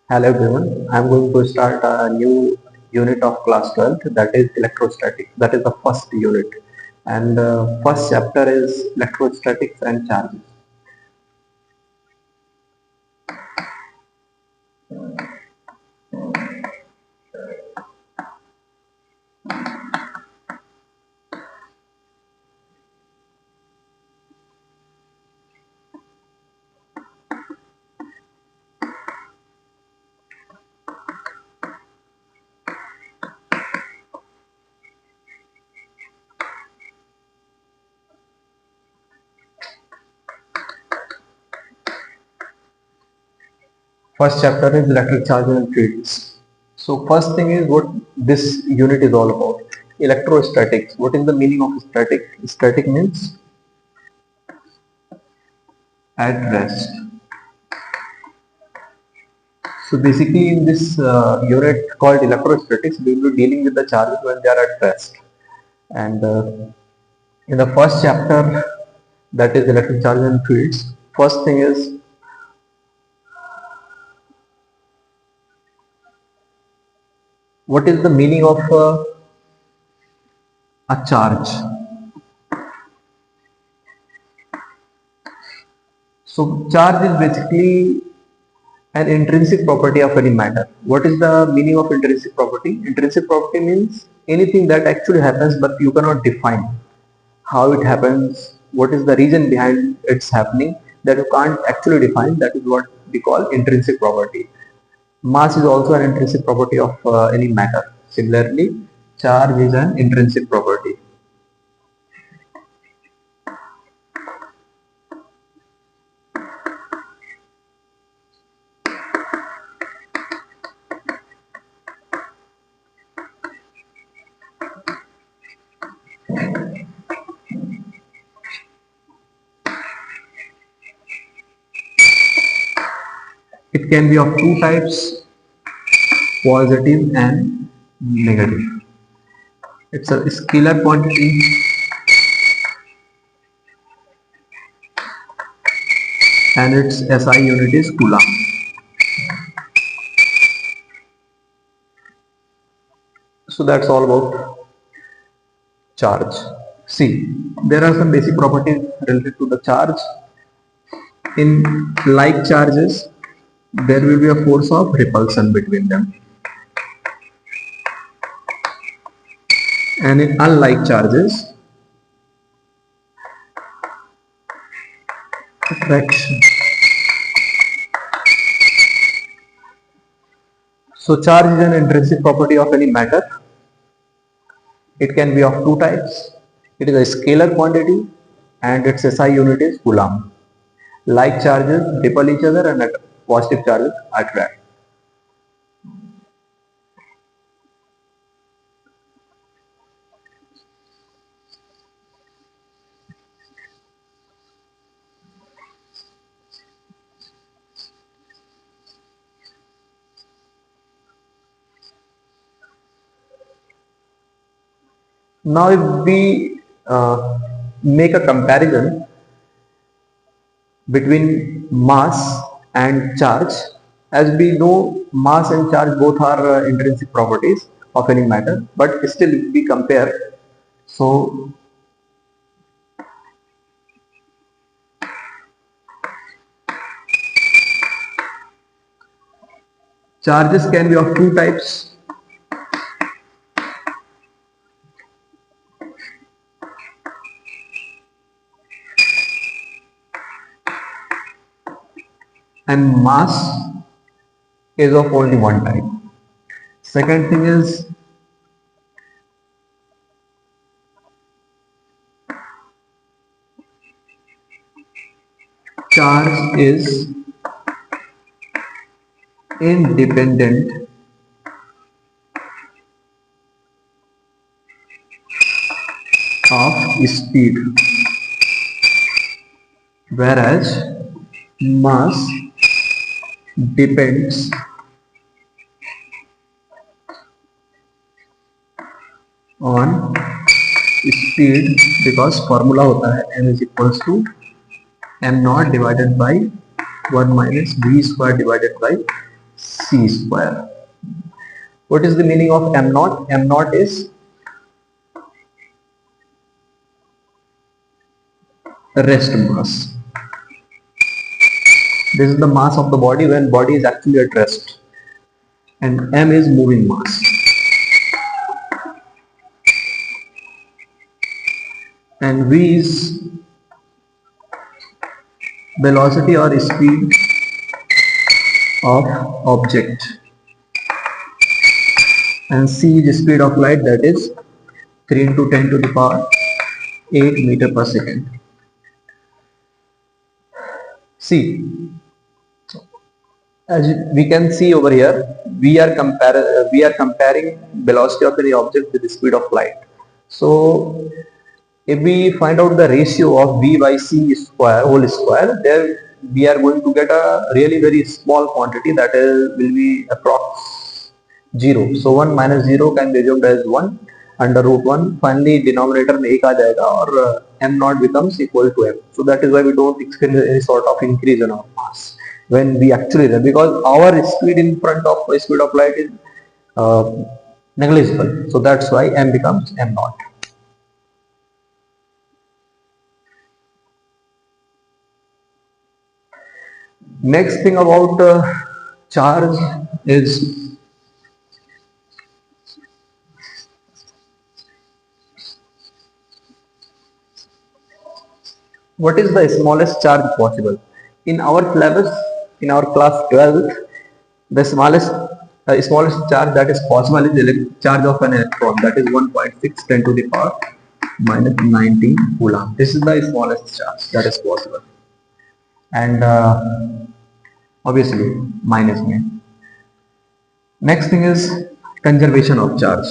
Hello everyone, I am going to start a new unit of class 12, that is electrostatics. That is the first unit, and first chapter is electrostatics and charges. First chapter is electric charges and fields. So first thing is what this unit is all about. Electrostatics. What is the meaning of static? Static means at rest. So basically in this unit called electrostatics, we will be dealing with the charges when they are at rest. And in the first chapter, that is electric charges and fields, first thing is what is the meaning of a charge. So charge is basically an intrinsic property of any matter. What is the meaning of intrinsic property? Intrinsic property means anything that actually happens but you cannot define how it happens, what is the reason behind its happening, that you can't actually define. That is what we call intrinsic property. Mass is also an intrinsic property of any matter. Similarly, charge is an intrinsic property. It can be of two types, positive and negative. It's a scalar quantity and its SI unit is Coulomb. So that's all about charge. See, there are some basic properties related to the charge. In like charges, there will be a force of repulsion between them. And in unlike charges, attraction. So charge is an intrinsic property of any matter. It can be of two types. It is a scalar quantity and its SI unit is Coulomb. Like charges repel each other and positive charges attract. Now if we make a comparison between mass and charge, as we know mass and charge both are intrinsic properties of any matter, but still if we compare, so charges can be of two types. And mass is of only one type. Second thing is charge is independent of speed, whereas mass depends on speed, because formula होता है m is equals to m naught divided by 1 minus v square divided by c square. What is the meaning of m naught? M naught is rest mass. This is the mass of the body when body is actually at rest, and m is moving mass. And v is velocity or speed of object, and c is speed of light, that is 3 into 10 to the power 8 meter per second. See, as we can see over here, we are comparing velocity of any object with the speed of light. So if we find out the ratio of v by c square whole square, there we are going to get a really very small quantity, that will be approx 0. So 1 minus 0 can be assumed as 1 under root 1. Finally denominator में 1 आ जाएगा और m naught becomes equal to m. So that is why we don't experience any sort of increase in our mass when we actually run, because our speed in front of speed of light is negligible. So that's why m becomes m naught. Next thing about charge is what is the smallest charge possible. In our syllabus, in our class 12th, the smallest charge that is possible is charge of an electron, that is 1.6 10 to the power minus 19 coulomb. This is the smallest charge that is possible, and obviously minus me. Next thing is conservation of charge.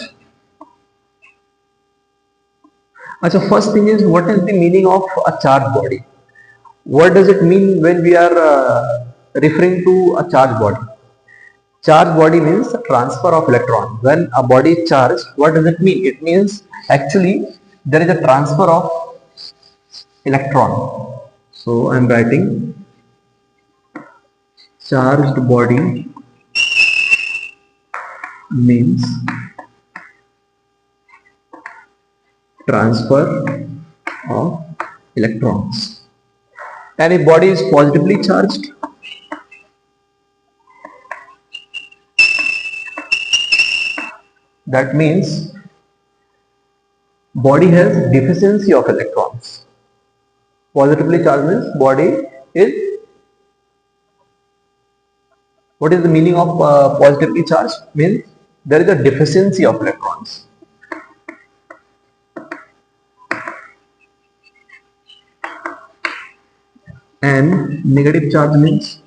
So first thing is, what is the meaning of a charged body? What does it mean when we are referring to a charged body? Charged body means transfer of electron. When a body is charged, what does it mean? It means actually there is a transfer of electron. So I am writing charged body means transfer of electrons. And if body is positively charged, that means body has deficiency of electrons. Positively charged means body is, what is the meaning of positively charged? Means there is a deficiency of electrons. And negative charge means,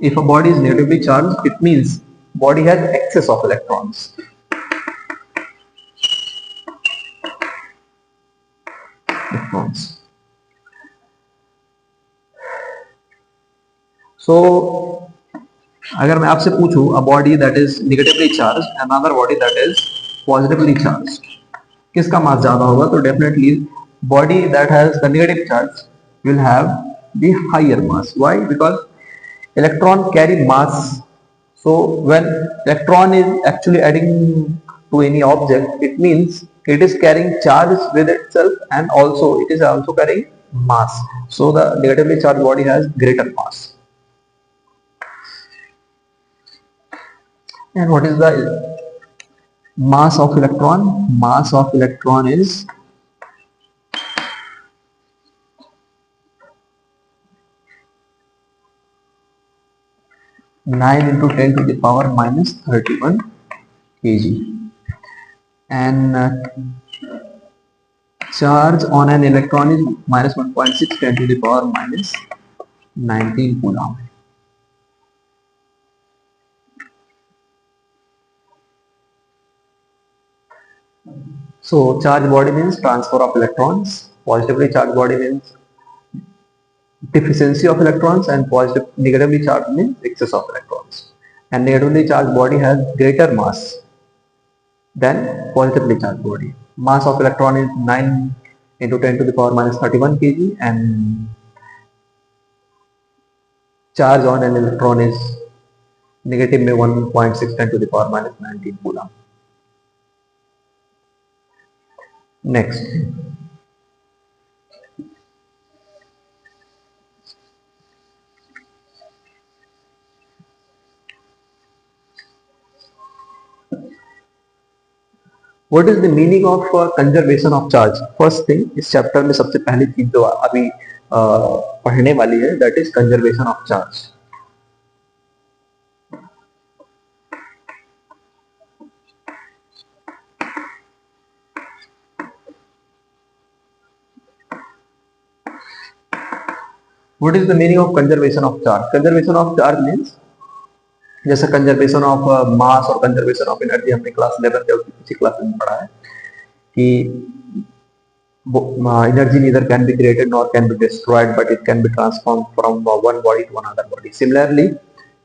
if a body is negatively charged, it means body has excess of electrons. So अगर मैं आपसे पूछूं a body that is negatively charged, another body that is positively charged, किसका मास ज्यादा होगा? तो definitely body that has the negative charge will have the higher mass. Why? Because electron carry mass. So when electron is actually adding to any object, it means it is carrying charge with itself, and also it is also carrying mass. So the negatively charged body has greater mass. And what is the mass of electron? Mass of electron is (9 into 10 to the power minus 31 kg). And charge on an electron is minus 1.6 10 to the power minus 19 coulomb. So charged body means transfer of electrons, positively charged body means deficiency of electrons, and negatively charged means excess of electrons. And negatively charged body has greater mass than positively charged body. Mass of electron is 9 into 10 to the power minus 31 kg, and charge on an electron is negative में 1.6 10 to the power minus 19 coulomb. Next, what is the meaning of conservation of charge? First thing, इस chapter में सबसे पहली चीज जो अभी पढ़ने वाली है, that is conservation of charge. What is the meaning of conservation of charge? Conservation of charge means जैसे कंजर्वेशन ऑफ मास और कंजर्वेशन ऑफ एनर्जी हमने क्लास 11 या उसकी पिछली क्लास में पढ़ा है कि energy neither can be created nor can be destroyed, but it can be transformed from one body to another body. Similarly,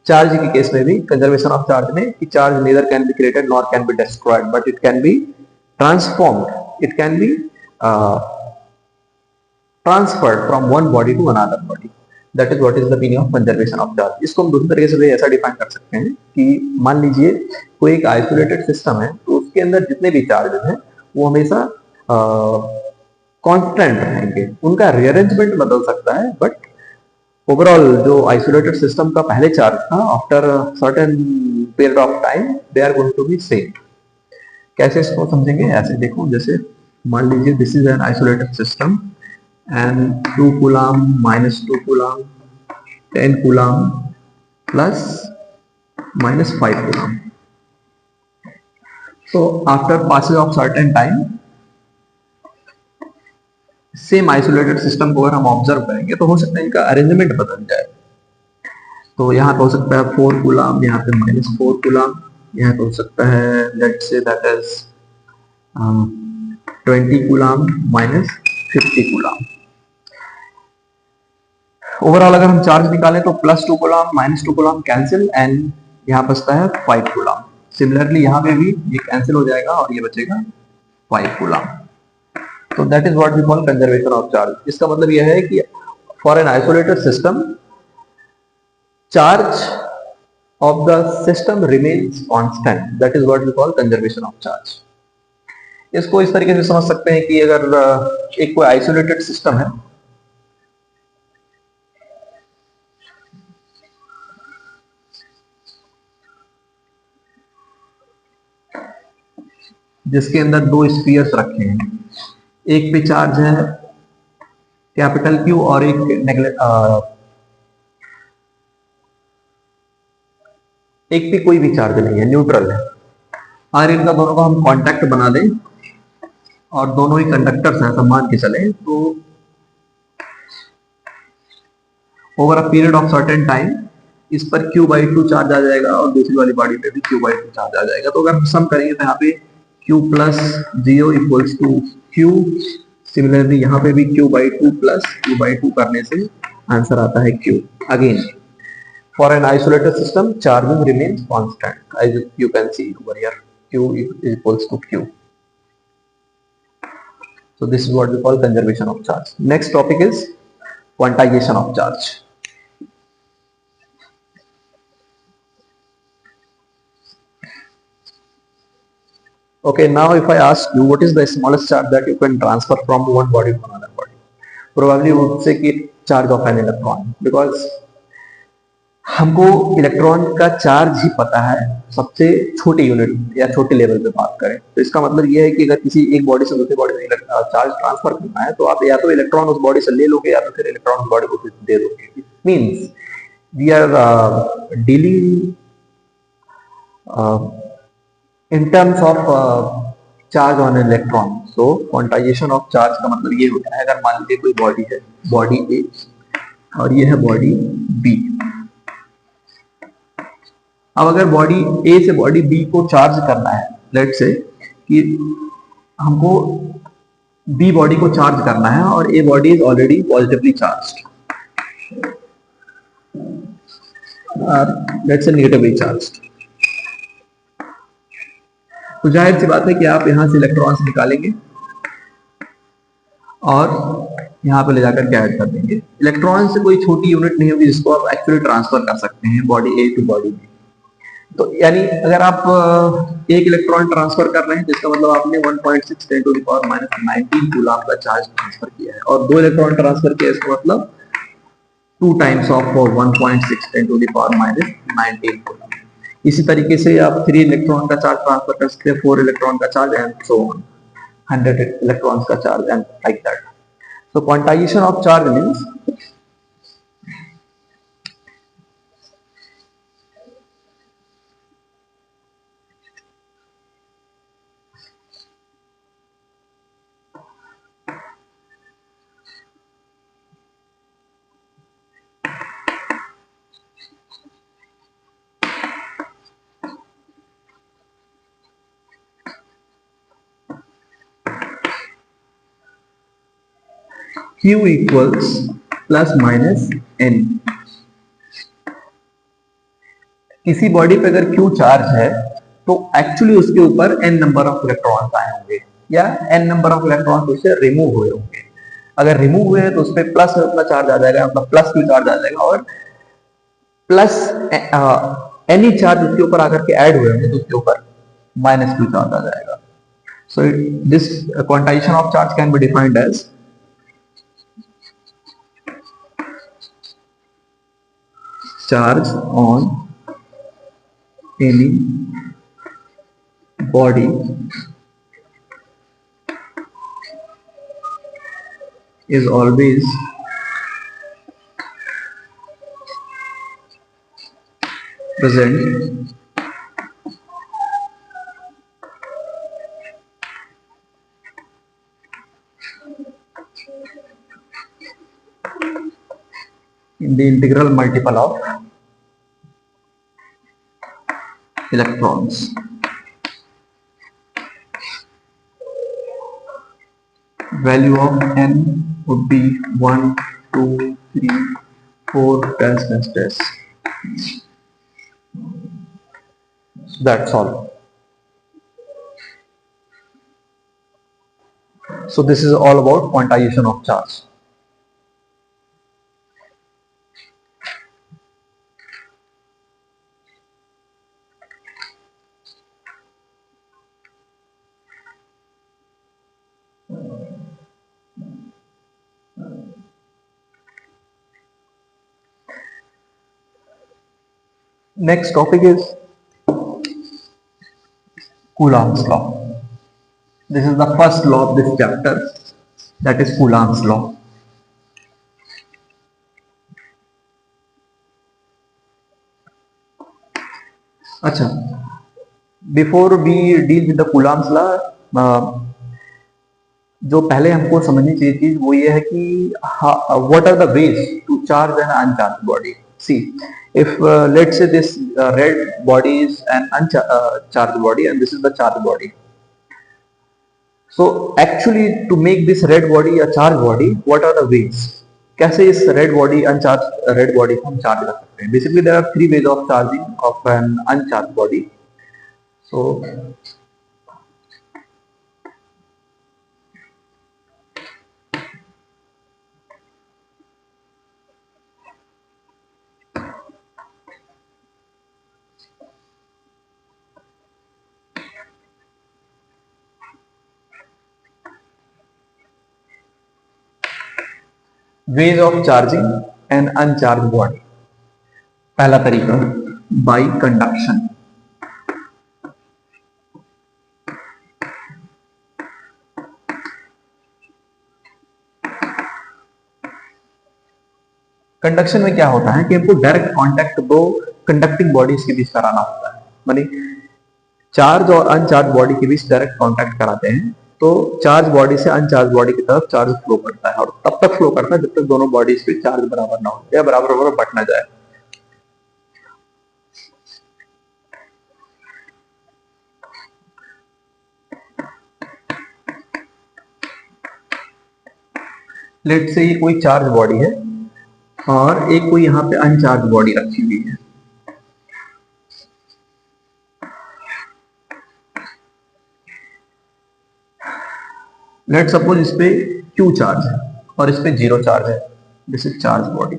charge के केस में भी कंजर्वेशन ऑफ चार्ज में कि charge neither can be created nor can be destroyed, but it can be transformed. It can be transferred from one body to another body. That is what is the meaning of conservation of charge. इसको हम दूसरी तरीके से भी ऐसा define कर सकते हैं कि मान लीजिए कोई एक आइसोलेटेड सिस्टम है, तो उसके अंदर जितने भी चार्जेस हैं वो हमेशा कांस्टेंट रहेंगे. उनका रीअरेंजमेंट बदल सकता है, बट ओवरऑल जो आइसोलेटेड सिस्टम का पहले चार्ज था, after certain period of time they are going to be same. कैसे इसको समझेंगे? ऐसे देखो, जैसे मान लीजिए this is an isolated system and 2 coulomb minus 2 coulomb 10 coulomb plus minus 5 coulomb. So after passage of certain time, same isolated system को अगर हम ऑब्जर्व करेंगे तो हो सकता है इनका अरेंजमेंट बदल जाए. तो यहाँ पे हो सकता है 4 कूलम, यहाँ पे माइनस 4 कूलम, यहाँ पे हो सकता है let's say that is 20 coulomb minus 50 coulomb. Overall अगर हम चार्ज निकालें तो plus 2 coulomb minus 2 coulomb cancel and यहाँ बचता है 5 कूलम. सिमिलरली यहाँ पे भी ये कैंसिल हो जाएगा और ये बचेगा 5 कूलम. तो that is what we call conservation of charge. इसका मतलब यह है कि for an isolated system charge of the system remains constant. That is what we call conservation of charge. इसको इस तरीके से समझ सकते हैं कि अगर एक कोई आइसोलेटेड सिस्टम है, जिसके अंदर दो स्फीयर्स रखे हैं, एक पे चार्ज है कैपिटल क्यू और एक पे कोई भी चार्ज नहीं है, न्यूट्रल है. अगर इनका दोनों को हम कांटेक्ट बना दें और दोनों ही कंडक्टर्स हैं, मान के चले, तो over a period of certain time इस पर Q/2 चार्ज आ जाएगा और दूसरी वाली बॉडी पे भी Q/2 चार्ज आ जाएगा. तो अगर हम सम करेंगे तो यहाँ पे Q plus 0 equals to Q. Similarly यहाँ पे भी Q/2 प्लस Q/2 करने से आंसर आता है Q. Again for an isolated system charging remains constant, as you can see over here Q equals to Q. So this is what we call conservation of charge. Next topic is quantization of charge. Okay, now if I ask you what is the smallest charge that you can transfer from one body to another body, probably you would say कि charge of an electron, because हमको electron का charge ही पता है सबसे छोटे unit या छोटे level पे बात करें. तो इसका मतलब यह है कि अगर किसी एक बॉडी से दूसरी बॉडी में चार्ज ट्रांसफर करना है तो आप या तो इलेक्ट्रॉन उस बॉडी से ले लोगे या तो फिर इलेक्ट्रॉन उस बॉडी को दे दोगे. It means we are dealing in terms of charge on an electron. So quantization of charge का मतलब ये होता है, अगर मान लीजिए कोई बॉडी है, बॉडी A और ये है बॉडी B. अब अगर बॉडी A से बॉडी B को चार्ज करना है, लेट्स से कि हमको B बॉडी को चार्ज करना है और A body is already positively charged, let's say negatively charged. तो जाहिर सी बात है कि आप यहां से इलेक्ट्रॉन्स निकालेंगे और यहाँ पे ले जाकर के ऐड कर देंगे। इलेक्ट्रॉन से कोई छोटी यूनिट नहीं होगी जिसको आप एक्चुअली ट्रांसफर कर सकते हैं body A to body B. तो यानी अगर आप एक इलेक्ट्रॉन ट्रांसफर कर रहे हैं, जिसका मतलब आपने 1.6 × 10⁻⁹ कूलम का चार्ज ट्रांसफर किया है, और 2 इलेक्ट्रॉन ट्रांसफर किया, इसका मतलब 2 टाइम्स ऑफ 1.6 × 10⁻⁹ कूलम। इसी तरीके से आप 3 इलेक्ट्रॉन का चार्ज ट्रांसफर कर सकते हैं, 4 इलेक्ट्रॉन का चार्ज, एंड सो ऑन, 100 इलेक्ट्रॉन्स का चार्ज, and like that. So quantization of charge means Q equals plus minus n। किसी बॉडी पे अगर Q चार्ज है तो एक्चुअली उसके ऊपर n नंबर ऑफ इलेक्ट्रॉन्स आए होंगे, या n नंबर ऑफ इलेक्ट्रॉन्स उससे रिमूव हुए होंगे। अगर रिमूव हुए तो उस पर प्लस अपना चार्ज आ जाएगा, मतलब प्लस Q चार्ज आ जाएगा, और प्लस एनी चार्ज उसके ऊपर आकर के ऐड हुए होंगे तो उसके ऊपर माइनस Q चार्ज आ जाएगा। So this quantization of charge can be defined as charge on any body is always present in the integral multiple of electrons. Value of n would be 1, 2, 3, 4 dash dash dash. So that's all. So this is all about quantization of charge. Next topic is Coulomb's law. This is the first law of this chapter, that is Coulomb's law. अच्छा, before we deal with the Coulomb's law, जो पहले हमको समझनी चाहिए चीज वो ये है कि what are the ways to charge an uncharged body. See, if let's say this red body is an uncharged body and this is the charged body, so actually to make this red body a charged body, what are the ways, कैसे इस red body uncharged red body को हम charge कर सकते हैं। Basically there are 3 ways of charging of an uncharged body. So ways of charging an uncharged body। पहला तरीका bye conduction. Conduction में क्या होता है कि हमको डायरेक्ट कांटेक्ट दो कंडक्टिंग बॉडीज के बीच कराना होता है, मानी चार्ज और अनचार्ज बॉडी के बीच डायरेक्ट कांटेक्ट कराते हैं, तो चार्ज बॉडी से अनचार्ज बॉडी की तरफ चार्ज फ्लो करता है, और तब तक फ्लो करता है जब तक दोनों बॉडीज पे चार्ज बराबर ना हो या बराबर बराबर बट ना जाए। लेट से ये कोई चार्ज बॉडी है और एक कोई यहाँ पे अनचार्ज बॉडी रखी हुई है। लेट सपोज इस पे Q चार्ज है और इस पे जीरो चार्ज है, this is charge body,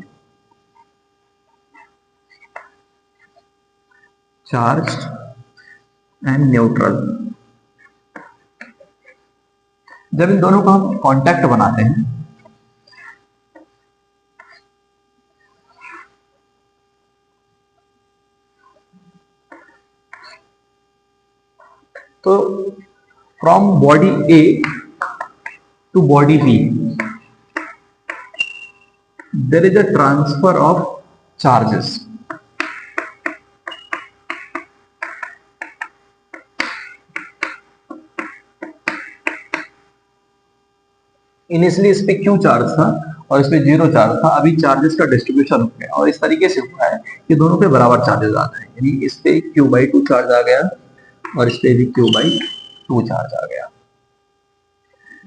charge and neutral. जब इन दोनों का हम कांटेक्ट बनाते हैं तो from body A to body B there is a transfer of charges. Initially इस पे क्यू चार्ज था और इस पे जीरो चार्ज था, अभी चार्जेस का डिस्ट्रीब्यूशन हो गया और इस तरीके से हुआ है कि दोनों पे बराबर चार्जेस आ गए, यानी इस पे क्यू बाई टू चार्ज आ गया और इस पे भी क्यू बाई टू चार्ज आ गया।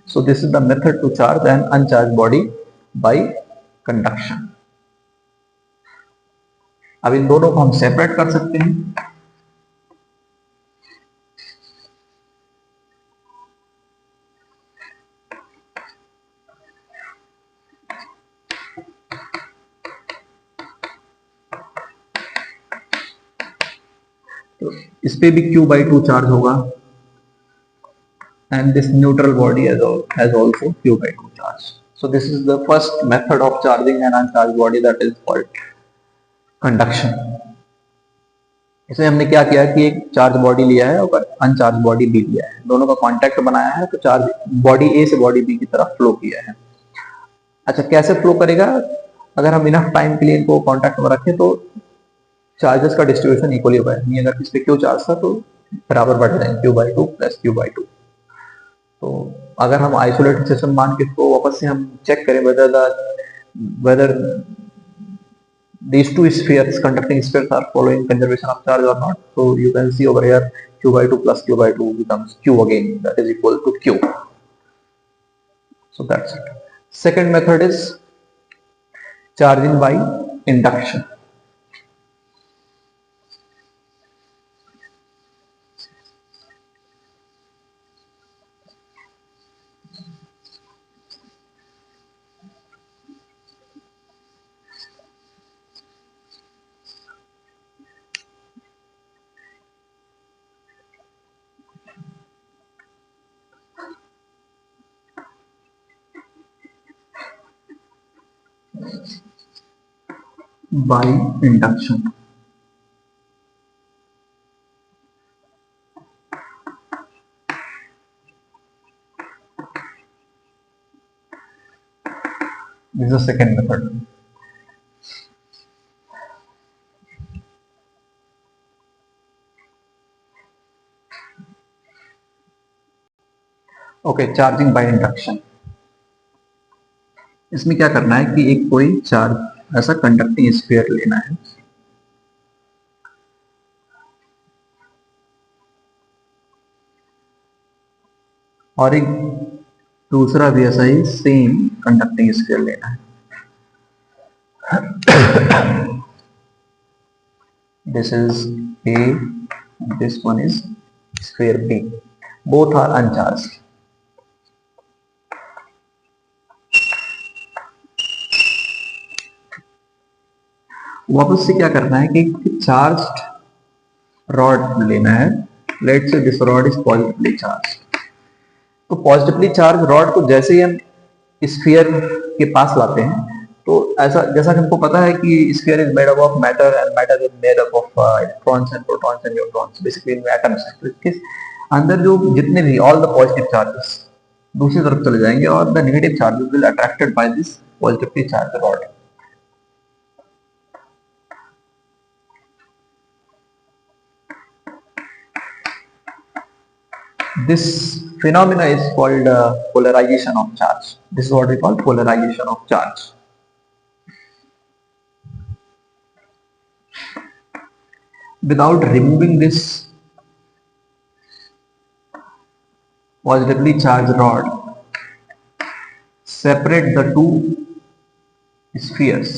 So this is the method to charge an uncharged body by conduction. अब इन दोनों को हम सेपरेट कर सकते हैं। तो इस पे भी Q by 2 चार्ज होगा and this neutral body has also Q by 2 charge. So this is the first method of charging an uncharged body, that is called conduction. इसमें हमने क्या किया कि एक चार्ज बॉडी लिया है और अनचार्ज बॉडी भी लिया है, दोनों का कांटेक्ट बनाया है तो चार्ज बॉडी ए से बॉडी बी की तरफ फ्लो किया है। अच्छा, कैसे फ्लो करेगा? अगर हम इनफ टाइम के लिए इनको कांटेक्ट में रखें तो चार्जेस का डिस्ट्रीब्यूशन इक्वली होगा, यानी अगर इस पे क्यू चार्ज था तो बराबर बढ़ जाएंगे Q by two plus Q by to. तो अगर हम आइसोलेटेड सिस्टम मान के इसको वापस से हम चेक करें whether these two spheres, conducting spheres, are following conservation of charge or not, so you can see over here q by 2 plus q by 2 becomes q again, that is equal to q. So that's it. Second method is charging by induction. By induction. This is the second method. Okay, charging by induction. इसमें क्या करना है कि एक कोई charge ऐसा conducting sphere लेना है और एक दूसरा भी ऐसा ही सेम कंडक्टिंग स्फीयर लेना है। This is A and this one is sphere B. Both are uncharged. वापस से क्या करना है कि चार्ज्ड रॉड लेना है। Let's say this rod is positively charge. तो पॉजिटिवली चार्ज रॉड को जैसे ही हम स्फीयर के पास लाते हैं तो ऐसा, जैसा कि हमको पता है कि sphere is made up of matter and matter is made up of electrons and protons and neutrons, basically in atoms. तो इसके अंदर जो जितने भी ऑल द पॉजिटिव चार्जेस दूसरी तरफ चले जाएंगे और the negative charges will attracted by this positively charge rod. This phenomena is called polarization of charge. This is what we call polarization of charge. Without removing this positively charged rod, separate the two spheres.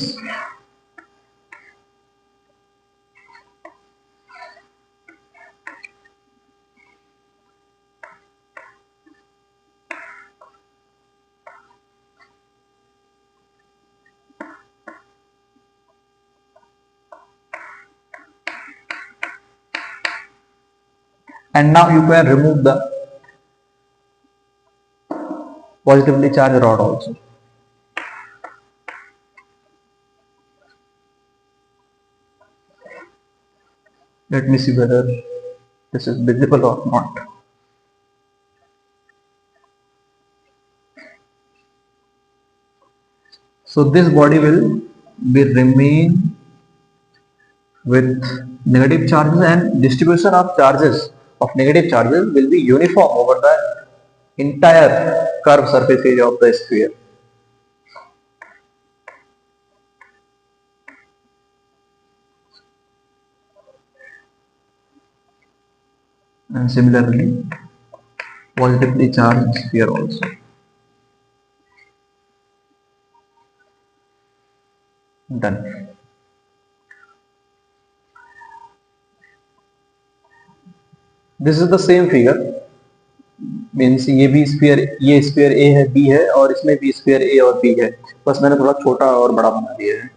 and now you can remove the positively charged rod also. Let me see whether this is visible or not. So this body will be remain with negative charges, and distribution of charges of negative charges will be uniform over the entire curved surface area of the sphere. And similarly, positively charged sphere also. Done. This is the same figure. Means ये भी sphere, ये sphere ए है, B है, और इसमें भी sphere ए और B है, बस मैंने थोड़ा छोटा और बड़ा बना दिया है.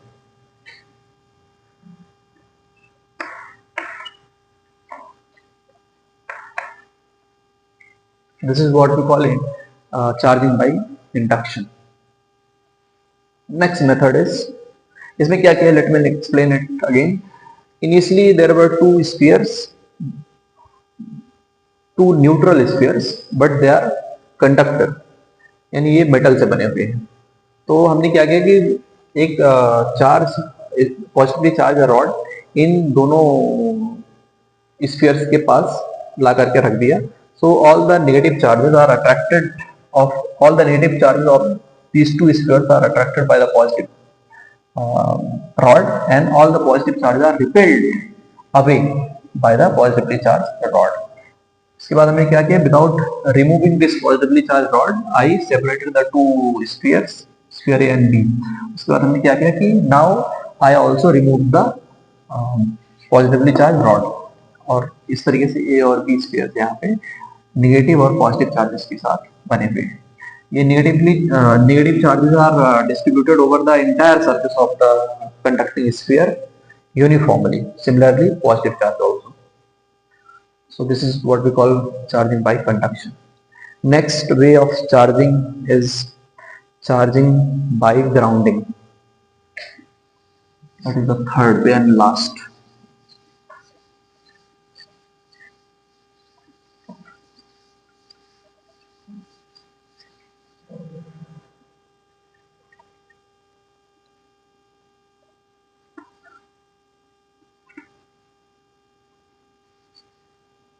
This is what we call it charging by induction. Next method is, इसमें क्या किया, let me explain it again. Initially there were two spheres, two neutral spheres, but they are conductor, यानी ये मेटल से बने हुए हैं. तो हमने क्या किया कि एक चार्ज, पॉजिटिवली चार्ज रॉड इन दोनों स्फीयर्स के पास ला करके रख दिया. So all the negative charges are attracted of all the negative charges of these two spheres are attracted by the positive rod, and all the positive charges are repelled away by the positively charged rod. इसके बाद हमने क्या किया, without removing this positively charge rod, I separated the two spheres, sphere A and B. उसके बाद हमने क्या किया कि now I also remove the positively charge rod, और इस तरीके से ए और बी स्फीयर्स यहाँ पे नेगेटिव और पॉजिटिव चार्जेस के साथ बने हुए हैं. ये negative charges are distributed over the entire surface of the conducting sphere uniformly. Similarly, positive charge also. So this is what we call charging by conduction. Next way of charging is charging by grounding. That is the third way and last.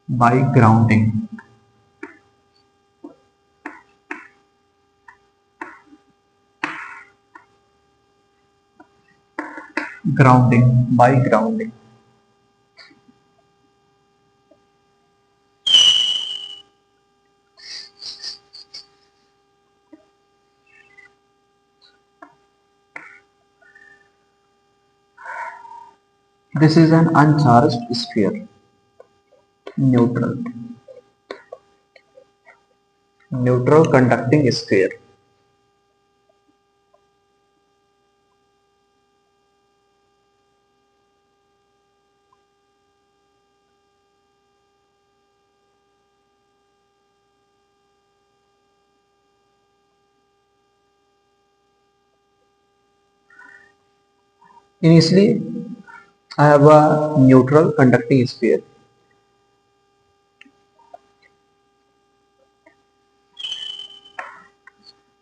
By grounding. By grounding. This is an uncharged sphere, neutral conducting sphere. Initially, I have a neutral conducting sphere.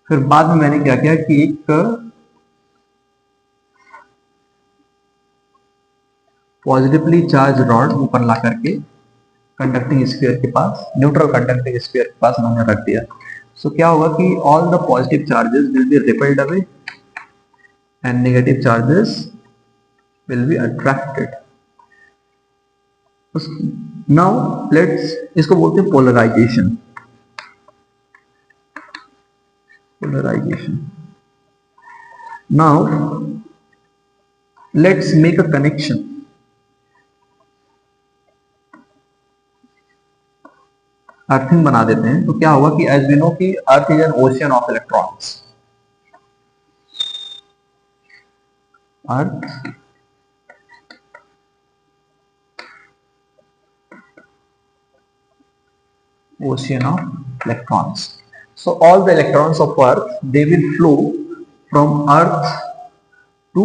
फिर बाद में मैंने क्या किया कि एक positively charge rod ऊपर ला करके कंडक्टिंग स्फीयर के पास, न्यूट्रल कंडक्टिंग स्फीयर के पास मैंने रख दिया. सो क्या होगा कि all the positive charges will be repelled away and negative charges will be attracted. Now let's, इसको बोलते हैं polarization. Now let's make a connection. Earthing बना देते हैं. तो क्या होगा कि एज वी नो कि earth is an ocean of electrons. Earth ocean of electrons. So all the electrons of Earth, they will flow from Earth to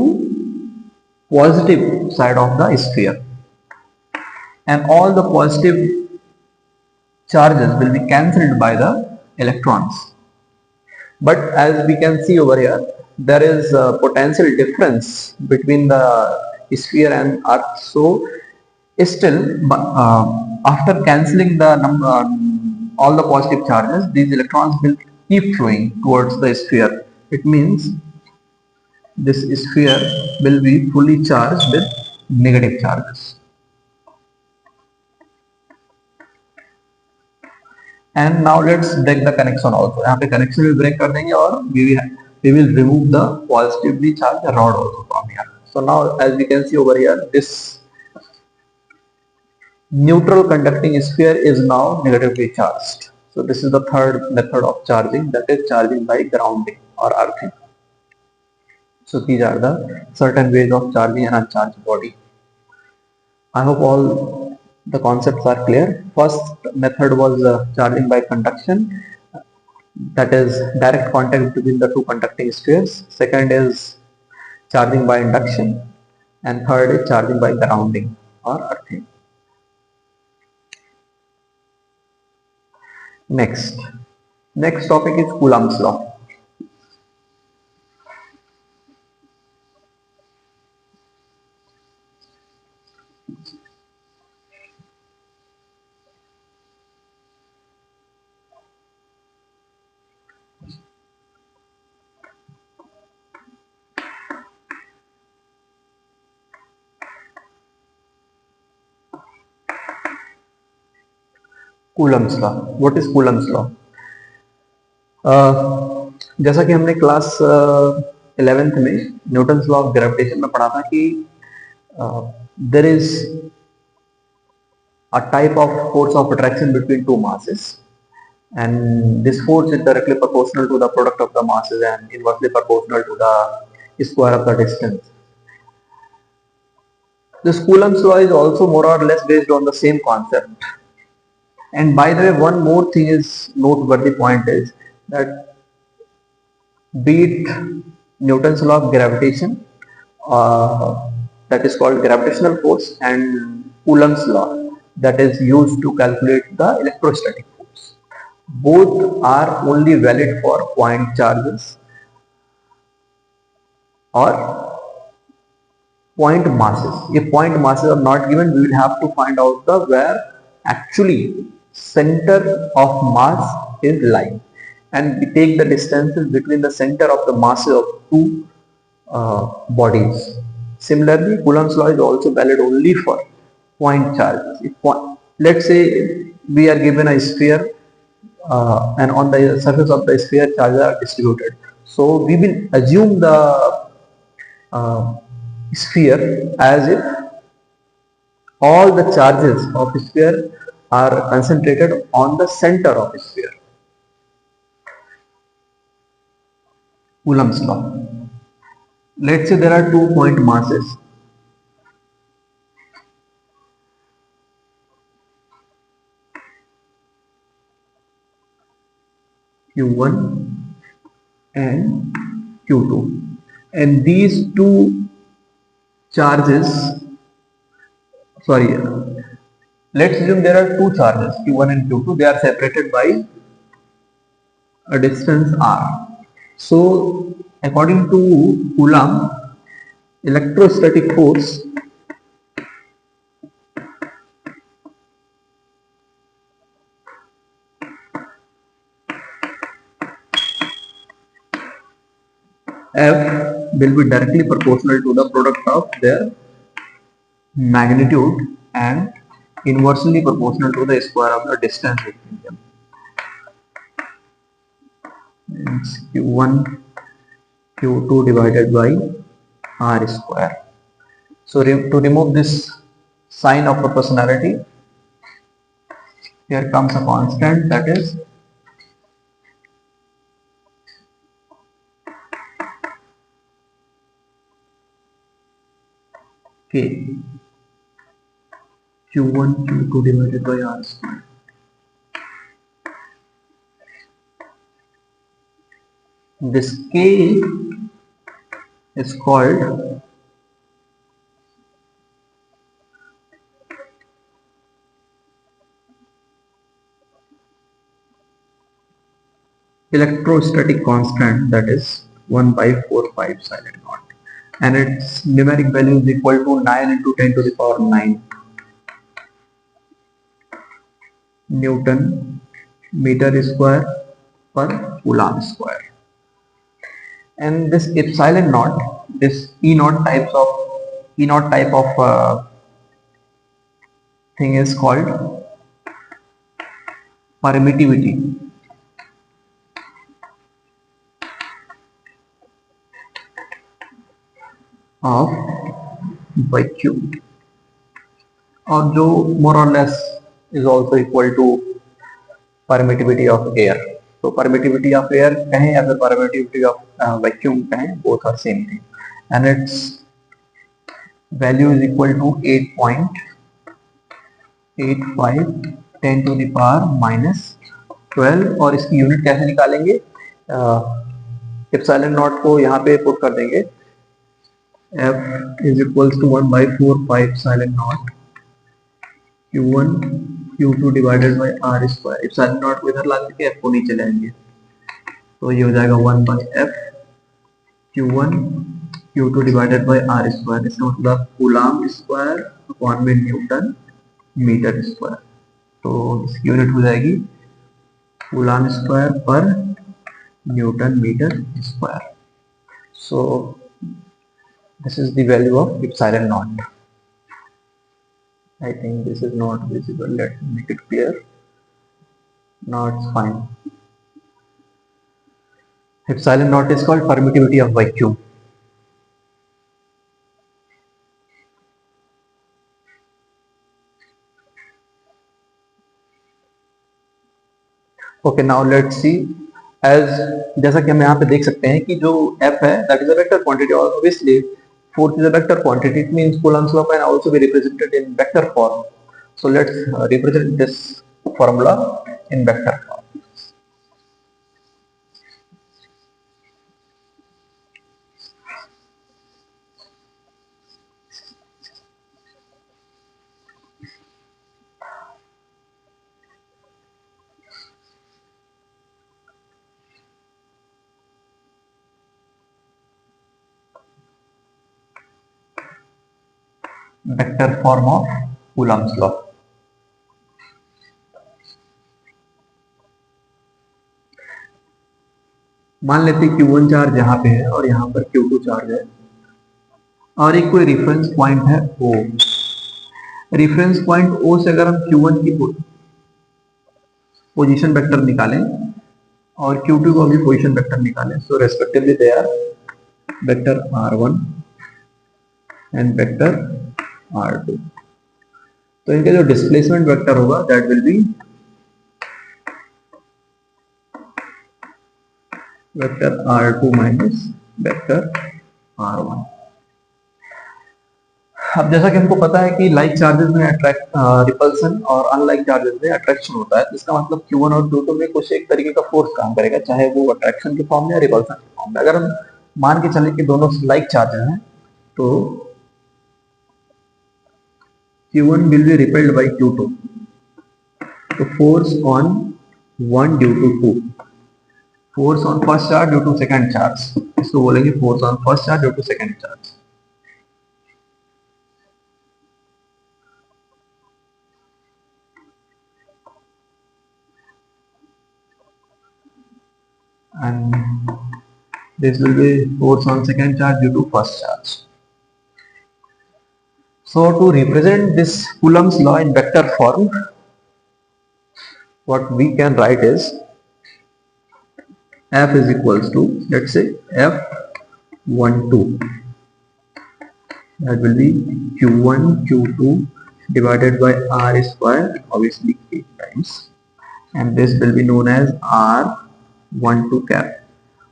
positive side of the sphere, and all the positive charges will be cancelled by the electrons. But as we can see over here, there is a potential difference between the sphere and Earth. So still, after cancelling the all the positive charges, these electrons will keep flowing towards the sphere. It means this sphere will be fully charged with negative charges. And now let's break the connection also. यहाँ पे connection भी break कर देंगे और we will remove the positively charged rod also from here. So now as we can see over here, this neutral conducting sphere is now negatively charged. So this is the third method of charging, that is charging by grounding or earthing. So these are the certain ways of charging an uncharged body. I hope all the concepts are clear. First method was charging by conduction, that is direct contact between the two conducting spheres. Second is charging by induction, and third is charging by grounding or earthing. Next topic is Coulomb's law. Coulomb's law. What is Coulomb's law? जैसा कि हमने class 11th में Newton's law of gravitation में पढ़ा था कि there is a type of force of attraction between two masses, and this force is directly proportional to the product of the masses and inversely proportional to the square of the distance. This Coulomb's law is also more or less based on the same concept. And by the way, one more thing is noteworthy point is that be it Newton's law of gravitation, that is called gravitational force, and Coulomb's law, that is used to calculate the electrostatic force. Both are only valid for point charges or point masses. If point masses are not given, we will have to find out the where actually center of mass is lying, and we take the distances between the center of the masses of two bodies. Similarly, Coulomb's law is also valid only for point charges. If let's say we are given a sphere and on the surface of the sphere charges are distributed, so we will assume the sphere as if all the charges of a sphere are concentrated on the center of a sphere. Coulomb's law. Let's say there are 2 point masses. Q1 and Q2, and these two charges, sorry, let's assume there are 2 charges Q1 and Q2. They are separated by a distance r. So according to Coulomb, electrostatic force F will be directly proportional to the product of their magnitude and inversely proportional to the square of the distance between them. It's Q1 Q2 divided by R square. So to remove this sign of proportionality, here comes a constant, that is K. Q1 Q2 divided by R square. This K is called electrostatic constant, that is 1 by 4 pi epsilon naught, and its numeric value is equal to 9 into 10 to the power 9 Newton meter square per Coulomb square. And this epsilon naught, this E naught type of thing is called permittivity of vacuum, और जो more or less is also equal to permittivity of air. So permittivity of air कहें या फिर permittivity of vacuum कहें, both are same thing, and its value is equal to 8.85 10 to the power minus 12. और इसकी unit कैसे निकालेंगे? Epsilon not को यहाँ पे पुट कर देंगे, F is equals to 1 by 4 pi epsilon naught Q1 Q2 divided by R square. Epsilon not को इधर ला के F को नीचे लाएंगे, तो ये हो जाएगा 1 by F Q1 Q2 divided by R square. इसका मतलब कूलाम स्क्वायर अपॉन में न्यूटन मीटर स्क्वायर, तो इसकी यूनिट हो जाएगी कूलाम स्क्वायर पर newton metre square. So this is the value of epsilon naught. I think this is not visible. Let me make it clear. Now it's fine. Epsilon naught is called permittivity of vacuum. Okay, now let's see. As जैसा कि हम यहाँ पे देख सकते हैं कि जो F है that is a vector quantity. Obviously, force is a vector quantity. It means Coulomb's law can also be represented in vector form. So let's represent this formula in vector form. Vector form of Coulomb's law. मान लेते हैं Q1 charge यहाँ पे है और यहाँ पर Q2 charge है, और एक कोई रेफरेंस पॉइंट है O. रेफरेंस पॉइंट O से अगर हम Q1 की पोजीशन वेक्टर निकालें और Q2 को भी पोजीशन वेक्टर निकालें, so respectively they are vector R1 and vector R2. तो इनका जो डिस्प्लेसमेंट वेक्टर होगा that will be vector R2 minus vector R1. अब जैसा कि हमको पता है कि लाइक चार्जेस में रिपल्सन और अनलाइक चार्जेस में अट्रैक्शन होता है, इसका मतलब Q1 और Q2 में कुछ एक तरीके का फोर्स काम करेगा, चाहे वो अट्रैक्शन के फॉर्म में या रिपल्सन के फॉर्म में. अगर हम मान के चलें कि दोनों लाइक चार्जेस हैं, तो Q1 will be repelled by Q2. So force on 1 due to 2. Force on first charge due to second charge. इसको बोलेंगे force on first charge due to second charge. And this will be force on second charge due to first charge. So to represent this Coulomb's law in vector form, what we can write is F is equals to, let's say F12, that will be Q1 Q2 divided by R square, obviously 8 times, and this will be known as R12 cap.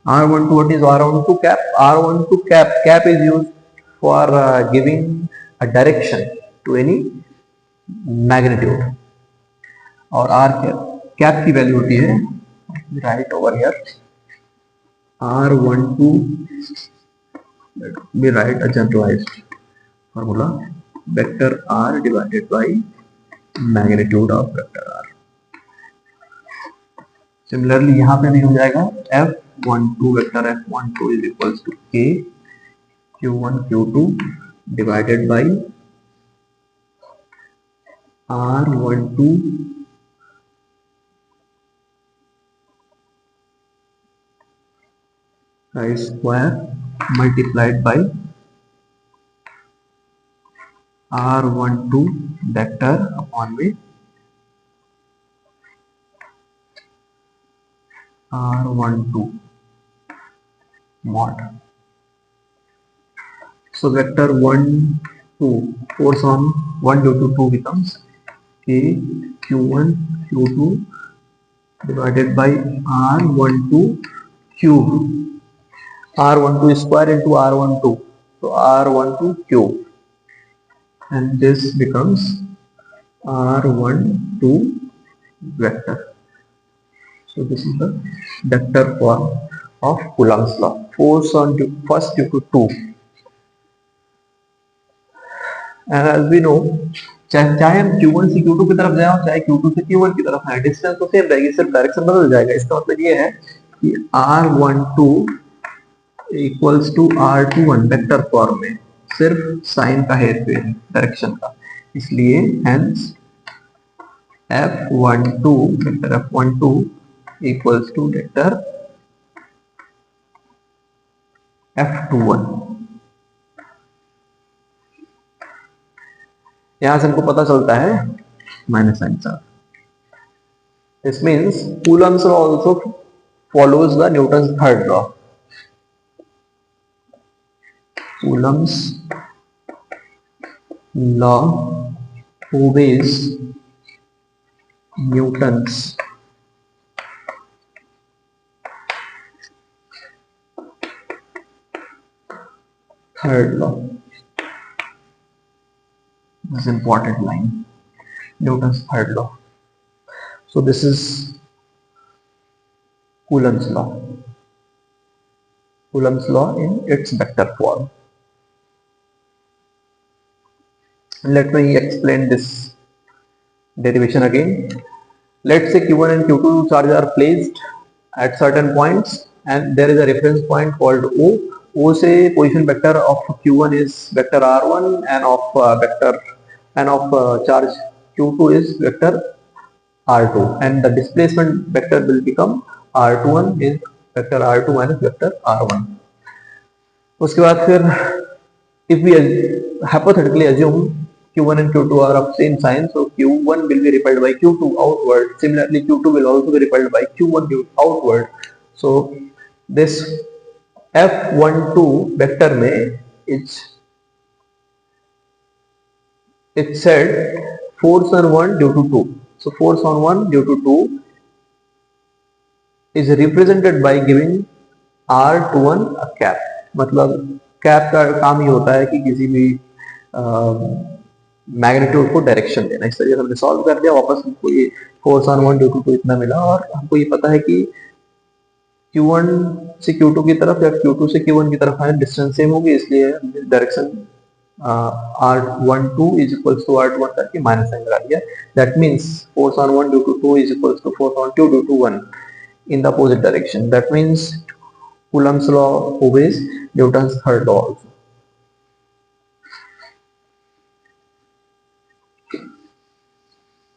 R12, what is R12 cap? R12 cap is used for giving a direction to any magnitude, और R cap की value होती है, right over here, R12, let me write a generalized formula, vector R divided by magnitude of vector R. Similarly यहाँ पे भी हो जाएगा F12 vector F12 is equals to K Q1 Q2 divided by R12 square multiplied by R12 vector upon with R12 mod. So vector 1 2 force on 1 due to 2 becomes K Q1 Q2 divided by R12 cube. R12 square into R12, so R12 cube, and this becomes R12 vector. So this is the vector form of Coulomb's law. Force on first due to 2, and as we know, चाहे हम Q1 से Q2 की तरफ जाए और चाहे Q2 से Q1 की तरफ आए, डिस्टेंस तो सेम रहेगी, सिर्फ डायरेक्शन बदल जाएगा. इसका मतलब ये है कि R12 equals to R21 vector form में, सिर्फ साइन का हेर फेर है डायरेक्शन का. इसलिए hence F12 vector F12 equals to vector F21. यहां से हमको पता चलता है माइनस साइन का. This means Coulomb's law also follows the Newton's third law. Coulomb's law obeys Newton's third law. This is important line. Newton's third law. So this is Coulomb's law. Coulomb's law in its vector form. Let me explain this derivation again. Let's say Q1 and Q2 charges are placed at certain points and there is a reference point called O. O से position vector of Q1 is vector R1 and of charge Q2 is vector R2, and the displacement vector will become R21 is vector R2 minus vector R1. उसके बाद फिर if we hypothetically assume Q1 and Q2 are of same sign, so Q1 will be repelled by Q2 outward. Similarly, Q2 will also be repelled by Q1 outward. So this F12 vector में it's said force on 1 due to 2. So force on 1 due to 2 is represented by giving R21 a cap. मतलब cap का काम ही होता है कि किसी भी magnitude को डायरेक्शन देना. इस तरीके से हमने सॉल्व कर दिया. वापस हमको ये फोर्स ऑन 1 ड्यू टू 2 इतना मिला और हमको ये पता है कि Q1 से Q2 की तरफ या Q2 से Q1 की तरफ आए डिस्टेंस सेम होगी, इसलिए direction R12 is equals to R21 करके माइनस साइन लगा दिया. That means force on 1 due to 2 is equals to force on 2 due to 1 in the opposite direction. That means Coulomb's law obeys Newton's third law also.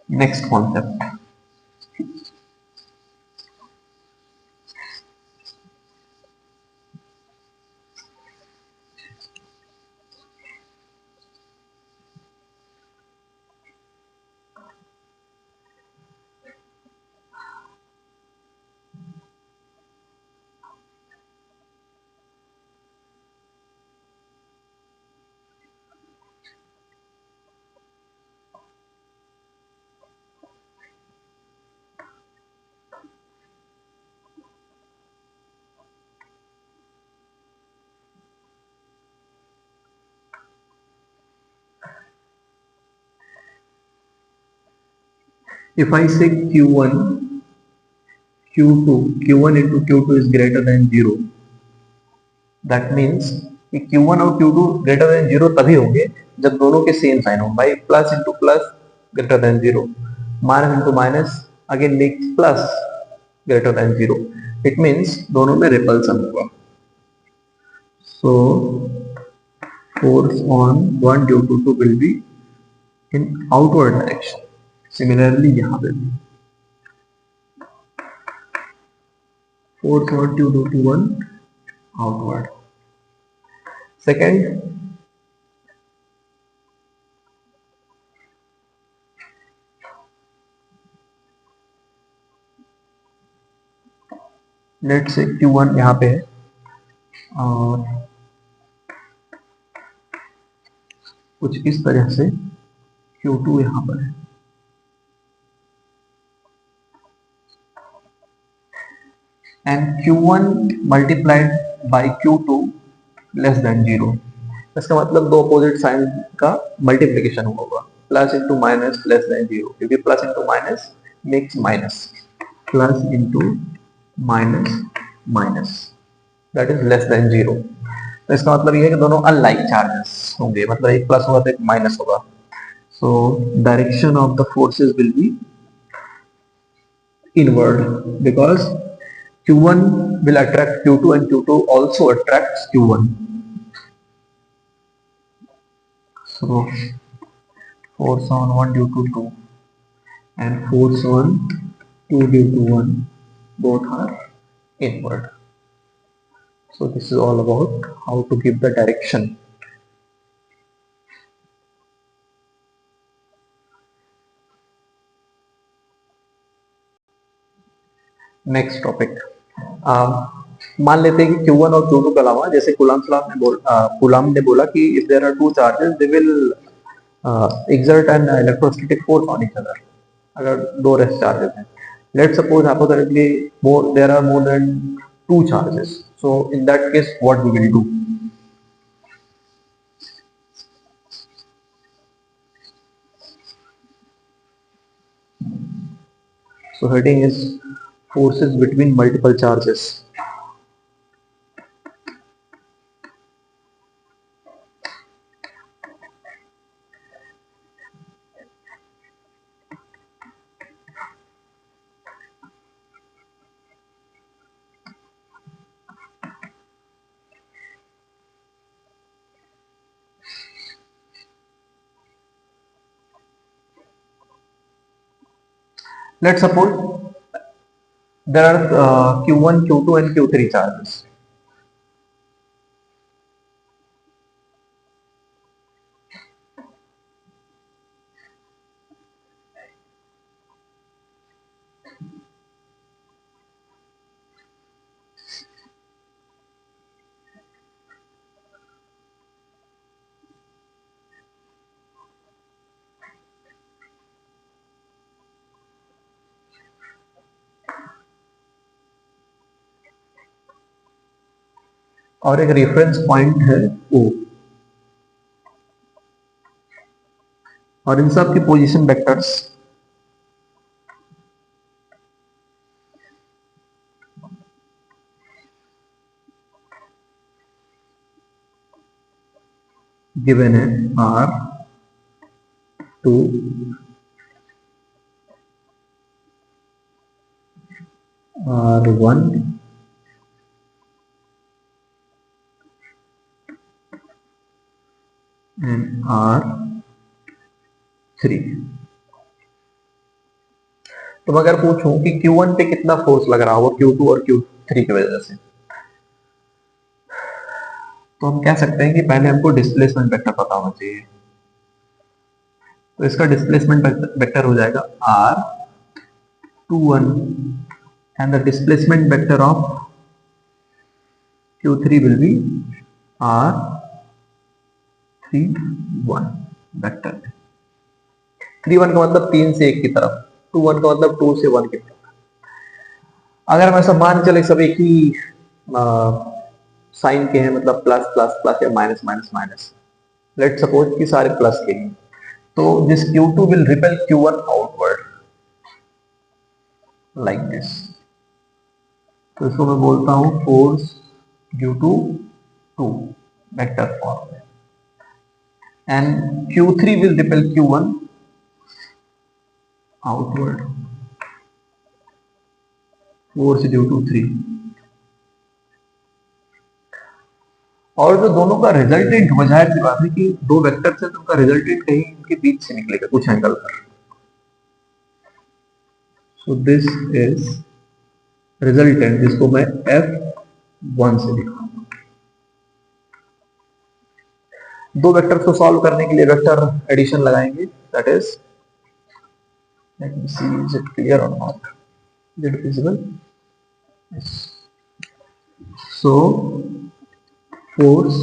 Next concept. If I say Q1, Q2 Q1 into Q2 is greater than 0, that means कि Q1 और Q2 greater than 0 तभी होंगे जब दोनों के same sign हो, भाई plus into plus greater than 0, minus into minus again makes plus greater than 0, it means दोनों में रिपल्सन होगा. सो force on one due to 2 will be in outward direction. Similarly यहाँ पे भी force on due to 1 outward. Second, let's say Q1 यहाँ पे है और कुछ इस तरह से Q2 यहाँ पर है. And Q1 multiplied by Q2 less than 0. इसका मतलब दो अपोजिट साइन का मल्टीप्लीकेशन होगा, plus into minus less than 0, क्योंकि plus into minus makes minus, plus into minus minus that is less than 0. तो इसका मतलब ये है कि दोनों अनलाइक चार्जेस होंगे, मतलब एक प्लस होगा तो एक माइनस होगा. So direction of the forces will be inward because Q1 will attract Q2 and Q2 also attracts Q1. So force on 1 due to 2 and force on 2 due to 1 both are inward. So this is all about how to give the direction. Next topic, मान लेते हैं कि Q1 और Q2 के अलावा जैसे कुलाम ने बोला कि if there are two charges they will exert an electrostatic force on each other. अगर दो रेस्ट चार्जेस हैं, let's suppose hypothetically there are more than two charges, so in that case what we will do? So heading is forces between multiple charges. Let's suppose there are Q1, Q2 and Q3 charges. और एक reference point है O, और इन सब की position vectors given है R2, R1 and R3. तो मैं अगर पूछूं कि Q1 पे कितना फोर्स लग रहा होगा Q2 और Q3 की वजह से, तो हम कह सकते हैं कि पहले हमको डिस्प्लेसमेंट वेक्टर पता होना चाहिए. तो इसका डिस्प्लेसमेंट वेक्टर हो जाएगा R21 and the displacement vector of Q3 will be R31 vector. 31 का मतलब 3 से 1 की तरफ, 21 का मतलब 2 से 1 की तरफ. अगर हम ऐसा मान चले सब एक ही साइन के हैं, मतलब प्लस प्लस प्लस या minus minus minus, let suppose कि सारे प्लस के हैं, तो this Q2 will repel Q1 outward like this. तो इसको मैं बोलता हूं force due to two vector form, and Q3 will repel Q1 outward, force due to 3। और जो दोनों का रिजल्टेंट हो, जाहिर सी बात है कि दो वेक्टर से तो उनका रिजल्टेंट कहीं इनके बीच से निकलेगा कुछ एंगल पर। सो दिस इज रिजल्टेंट, जिसको मैं F1 से दिखाऊंगा। दो वेक्टर को सॉल्व करने के लिए वेक्टर एडिशन लगाएंगे, that is, let me see, is it clear or not, is it visible? Yes. So force,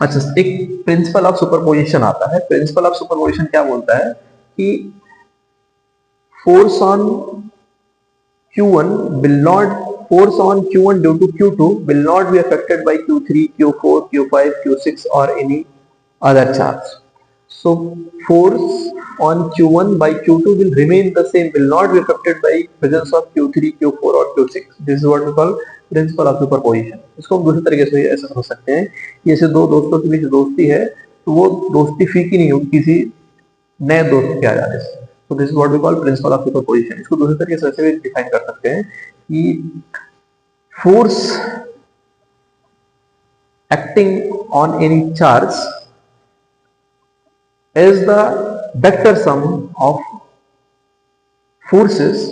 अच्छा, एक प्रिंसिपल ऑफ सुपरपोजिशन आता है। प्रिंसिपल ऑफ सुपरपोजिशन क्या बोलता है कि force on Q1 will not, force on Q1 due to Q2 will not be affected by Q3, Q4, Q5, Q6 or any other charge. So force on Q1 by Q2 will remain the same, will not be affected by presence of Q3, Q4 or Q6. This is what we call principle of superposition. इसको हम दूसरे तरीके से ऐसा समझ सकते हैं कि जैसे दो दोस्तों के बीच दोस्ती है, तो वो दोस्ती फीकी नहीं होगी किसी नए दोस्त के आ जाने से। So this is what we call principle of superposition। इसको दूसरे तरीके से ऐसे भी डिफाइन कर सकते हैं कि force acting on any charge is the vector sum of forces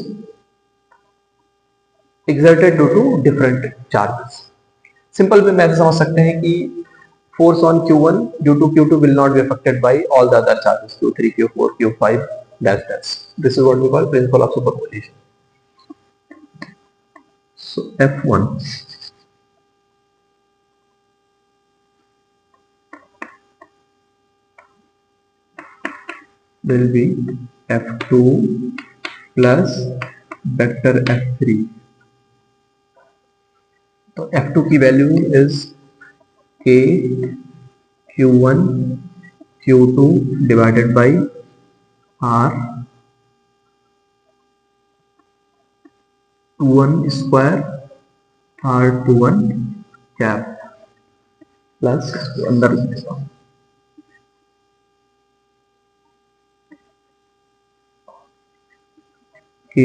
exerted due to different charges। Simple way में ऐसे समझ सकते हैं कि force on Q1 due to Q2 will not be affected by all the other charges, Q3, Q4, Q5 dash dash। This is what we call principle of superposition। So F1 will be F2 plus vector F3। तो F2 की value is K Q1 Q2 divided by R 21 square R21 cap plus अंदर K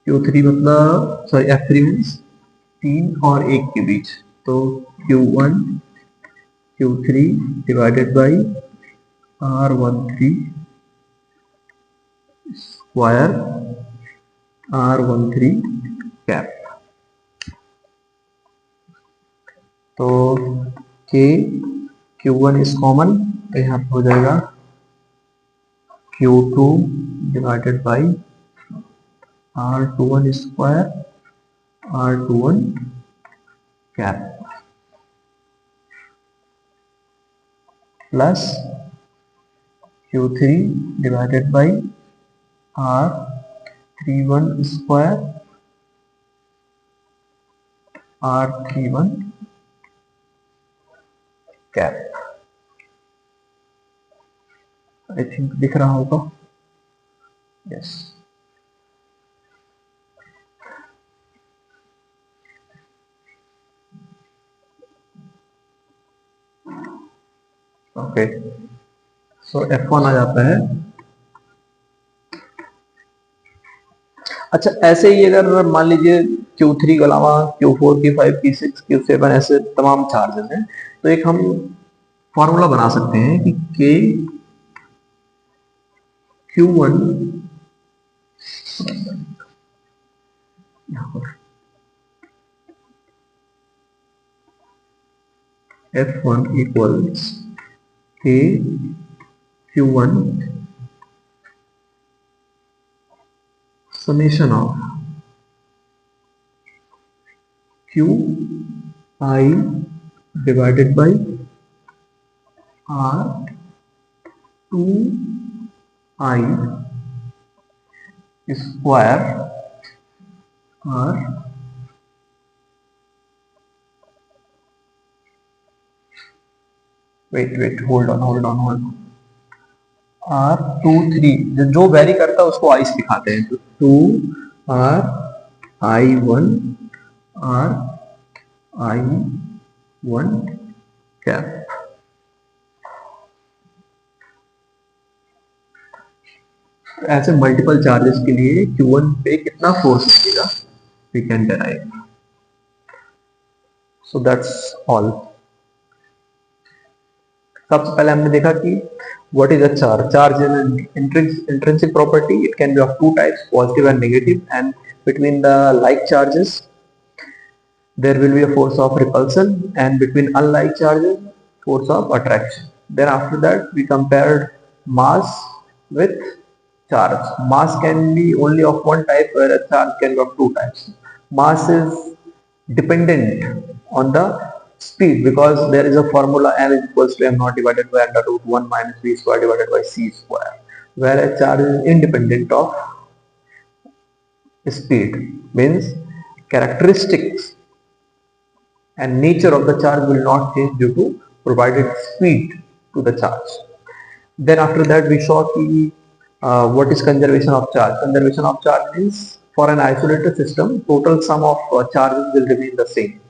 Q3 मतलब sorry F3 means 3 और 1 के बीच, तो Q1 Q3 divided by R13 square R13 cap. तो K Q1 is common, तो यहाँ पे हो जाएगा Q2 divided by R21 square R21 cap plus Q3 divided by R31 square R31 cap. I think दिख रहा होगा, यस। ओके, सो F1 आ जाता है। अच्छा, ऐसे ही अगर मान लीजिए Q3 के अलावा Q4, Q5, Q6, Q7 ऐसे तमाम चार्जेस हैं, तो एक हम फॉर्मूला बना सकते हैं कि K Q1 यहाँ पर F1 equals K Q1 summation of Q I divided by R 2I square R wait hold on R 2 3 जो वेरी करता है उसको आइस दिखाते हैं, तो 2 R I1 or I1 cap. ऐसे मल्टीपल चार्जेस के लिए Q1 पे कितना फोर्स लगेगा we can derive. So that's all. सबसे पहले हमने देखा कि what is a charge. Charge is an intrinsic property. It can be of two types, positive and negative, and between the like charges there will be a force of repulsion, and between unlike charges force of attraction. Then after that we compared mass with charge. Mass can be only of one type, whereas charge can be of two types. Mass is dependent on the speed because there is a formula m is equals to m naught divided by under root 1 minus v square divided by c square, whereas charge is independent of speed, means characteristics and nature of the charge will not change due to provided speed to the charge. Then after that we saw what is conservation of charge. Conservation of charge means for an isolated system total sum of charges will remain the same.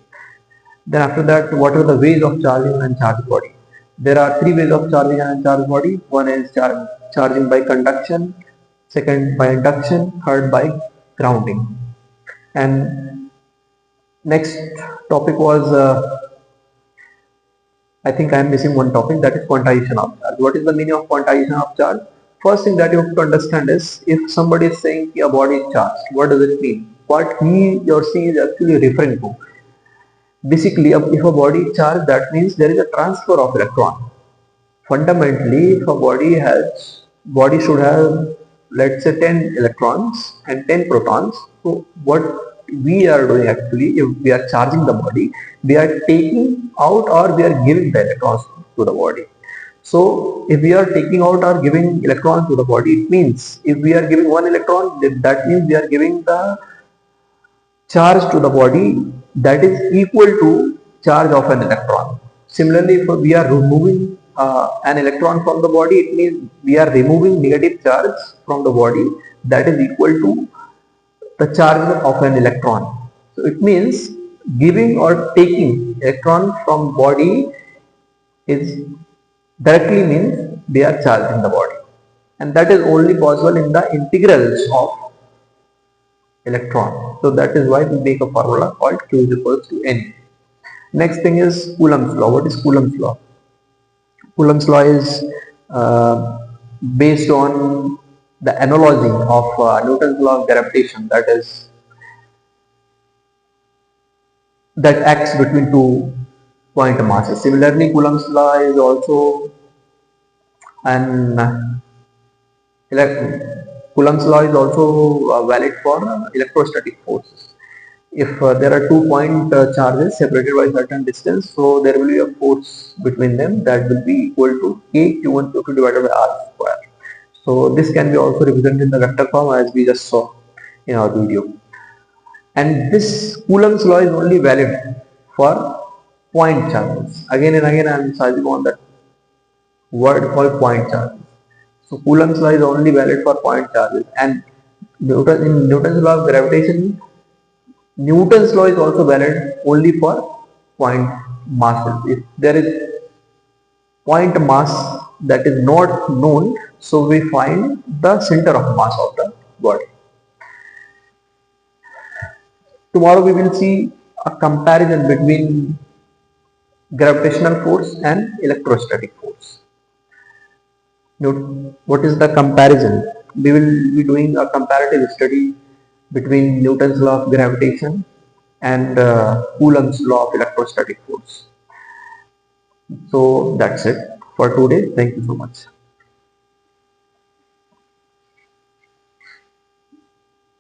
Then after that, what are the ways of charging an uncharged body? There are three ways of charging an uncharged body. One is charging by conduction, second by induction, third by grounding. And next topic was I think I am missing one topic, that is quantization of charge. What is the meaning of quantization of charge? First thing that you have to understand is if somebody is saying a body is charged, what does it mean? What he or she is actually referring to. Basically, if a body is charged, that means there is a transfer of electron. Fundamentally, if a body should have, let's say, 10 electrons and 10 protons. So what we are doing actually, if we are charging the body, we are taking out or we are giving the electrons to the body. So if we are taking out or giving electrons to the body, it means if we are giving one electron, that means we are giving the charge to the body that is equal to charge of an electron. Similarly, if we are removing an electron from the body, it means we are removing negative charge from the body that is equal to the charge of an electron. So it means giving or taking electron from body is directly means they are charging the body, and that is only possible in the integrals of electron. So that is why we make a formula called Q is equals to N. Next thing is Coulomb's law. What is Coulomb's law? Coulomb's law is based on the analogy of Newton's law of gravitation, that is that acts between two point masses. Similarly, Coulomb's law is also an Coulomb's law is also valid for electrostatic forces. If there are 2 point charges separated by a certain distance, so there will be a force between them that will be equal to k q1 q2 divided by r square. So this can be also represented in the vector form as we just saw in our video. And this Coulomb's law is only valid for point charges. Again and again I am emphasizing on that word called point charges. So Coulomb's law is only valid for point charges, and in Newton's law of gravitation, Newton's law is also valid only for point masses. If there is point mass that is not known, so we find the center of mass of the body. Tomorrow we will see a comparison between gravitational force and electrostatic force. What is the comparison? We will be doing a comparative study between Newton's law of gravitation and Coulomb's law of electrostatic force. So that's it for today. Thank you so much.